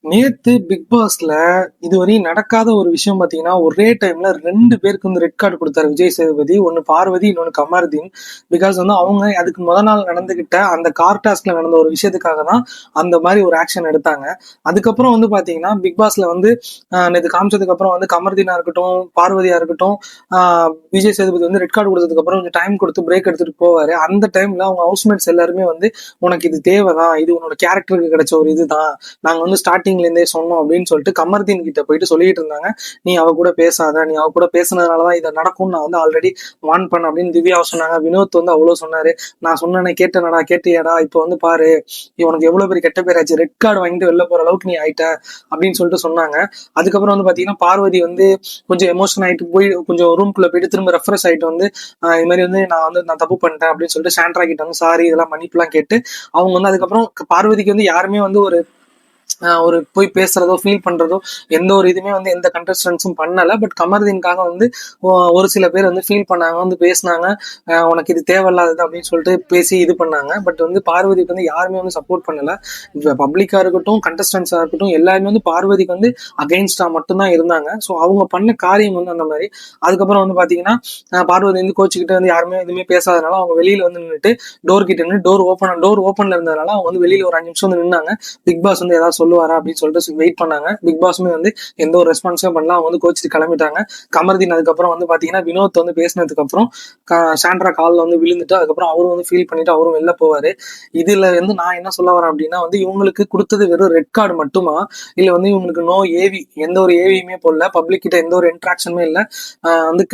நேத்து பிக் பாஸ்ல இதுவரையும் நடக்காத ஒரு விஷயம் பாத்தீங்கன்னா, ஒரே டைம்ல 2 பேருக்கு வந்து ரெட் கார்டு குடுத்தாரு விஜய் சேதுபதி. ஒண்ணு பார்வதி, இன்னொன்னு கமருதீன். பிகாஸ் வந்து அவங்க அதுக்கு நாள் நடந்துகிட்ட அந்த கார் டாஸ்க்ல நடந்த ஒரு விஷயத்துக்காக தான் அந்த மாரி ஒரு ஆக்ஷன் எடுத்தாங்க. அதுக்கப்புறம் வந்து பாத்தீங்கன்னா, பிக் பாஸ்ல வந்து நேத்து காமிச்சதுக்கு அப்புறம் வந்து கமருதீனா இருக்கட்டும், பார்வதியா இருக்கட்டும், அ விஜய் சேதுபதி வந்து ரெட் கார்டு குடுத்ததுக்கு அப்புறம் கொஞ்சம் டைம் குடுத்து பிரேக் எடுத்துட்டு போவாரு. அந்த டைம்ல அவங்க ஹவுஸ்மேட்ஸ் எல்லாருமே வந்து, "உனக்கு இது தேவைதான். இது உன்னோட கேரக்டருக்கு கிடைச்ச ஒரு இதுதான். நாங்க வந்து ஸ்டார்டிங்ல இருந்தே சொன்னோம்" அப்படின்னு சொல்லிட்டு கமருதீன் கிட்ட போயிட்டு சொல்லிட்டு இருந்தாங்க. "நீ அவ கூட பேசாத, நீ அவ கூட பேசுனதுனாலதான் இதை நடக்கும்னு நான் வந்து ஆல்ரெடி வார்ன் பண்ண" அப்படின்னு திவ்யாவை சொன்னாங்க. வினோத் வந்து அவ்வளவு சொன்னாரு. "நான் சொன்னேனே கேட்டனடா, கேட்டியாடா, இப்போ வந்து பாரு உனக்கு எவ்வளவு பெரிய கெட்ட பேர் ஆச்சு, ரெட் கார்டு வாங்கிட்டு வெளில போற அளவுக்கு நீ ஆயிட்ட" அப்படின்னு சொல்லிட்டு சொன்னாங்க. அதுக்கப்புறம் வந்து பாத்தீங்கன்னா பார்வதி வந்து கொஞ்சம் எமோஷன் ஆயிட்டு போய் கொஞ்சம் ரூம்குள்ள போயிட்டு திரும்ப ரெஃப்ரெஷ் ஆயிட்டு வந்து இது மாதிரி வந்து நான் தப்பு பண்ணிட்டேன் அப்படின்னு சொல்லிட்டு சாண்ட்ரா கிட்ட வந்து சாரி இதெல்லாம் மன்னிப்புலாம் கேட்டு அவங்க வந்து அதுக்கப்புறம் பார்வதிக்கு வந்து யாருமே வந்து ஒரு போய் பேசுறதோ ஃபீல் பண்றதோ எந்த ஒரு இதுவுமே வந்து எந்த கண்டஸ்டன்ஸும் பண்ணல. பட் கமருதீனுக்காக வந்து ஒரு சில பேர் வந்து ஃபீல் பண்ணாங்க, வந்து பேசினாங்க. உனக்கு இது தேவையில்லாதது அப்படின்னு சொல்லிட்டு பேசி இது பண்ணாங்க. பட் வந்து பார்வதிக்கு வந்து யாருமே வந்து சப்போர்ட் பண்ணல. பப்ளிக்கா இருக்கட்டும், கண்டஸ்டன்ஸா இருக்கட்டும், எல்லாருமே வந்து பார்வதிக்கு வந்து அகைன்ஸ்டா மட்டும்தான் இருந்தாங்க. ஸோ அவங்க பண்ண காரியம் வந்து அந்த மாதிரி. அதுக்கப்புறம் வந்து பாத்தீங்கன்னா பார்வதி வந்து கோச்சுக்கிட்ட வந்து யாருமே எதுவுமே பேசாதனால அவங்க வெளியில வந்து நின்றுட்டு டோர் கிட்ட நின்று டோர் ஓப்பன்ல இருந்ததுனால அவங்க வந்து வெளியில ஒரு 5 நிமிஷம் வந்து நின்னாங்க. பிக் பாஸ் வந்து ஏதாவது சொல்லுவாரா அப்படின்னு சொல்லிட்டு வெயிட் பண்ணாங்க. பிக் பாஸுமே வந்து எந்த ஒரு ரெஸ்பான்ஸும் பண்ணல. அவங்க வந்து கோச்சிட்டு கிளம்பிட்டாங்க. கமருதீன் அதுக்கப்புறம் வந்து பாத்தீங்கன்னா வினோத் வந்து பேசினதுக்கு அப்புறம் சாண்ட்ரா கால்ல வந்து விழுந்துட்டு அதுக்கப்புறம் அவரும் வந்து ஃபீல் பண்ணிட்டு அவரும் வெளில போவாரு. இதுல வந்து நான் என்ன சொல்ல வரேன் அப்படின்னா வந்து இவங்களுக்கு கொடுத்தது வெறும் ரெட் கார்டு மட்டுமா, இல்ல வந்து இவங்களுக்கு நோ ஏவி, எந்த ஒரு ஏவியுமே போடல, பப்ளிக் கிட்ட எந்த ஒரு இன்ட்ராக்ஷனுமே இல்ல, வந்து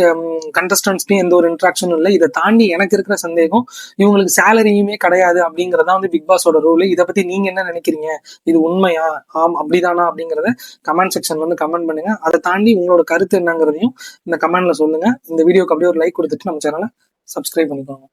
கண்டஸ்டன்ஸ்க்கும் எந்த ஒரு இன்ட்ராக்ஷனும் இல்லை. இதை தாண்டி எனக்கு இருக்கிற சந்தேகம், இவங்களுக்கு சேலரியுமே கிடையாது அப்படிங்கறதா வந்து பிக் பாஸோட ரூல். இதை பத்தி நீங்க என்ன நினைக்கிறீங்க? இது உண்மையா, அப்படிதானா அப்படிங்கறத கமெண்ட் செக்ஷன்ல வந்து கமெண்ட் பண்ணுங்க. அதை தாண்டி உங்களோட கருத்து என்னங்கிறதையும் இந்த கமெண்ட்ல சொல்லுங்க. இந்த வீடியோக்கு அப்படியே ஒரு லைக் கொடுத்துட்டு நம்ம சேனலை சப்ஸ்கிரைப் பண்ணிக்கோங்க.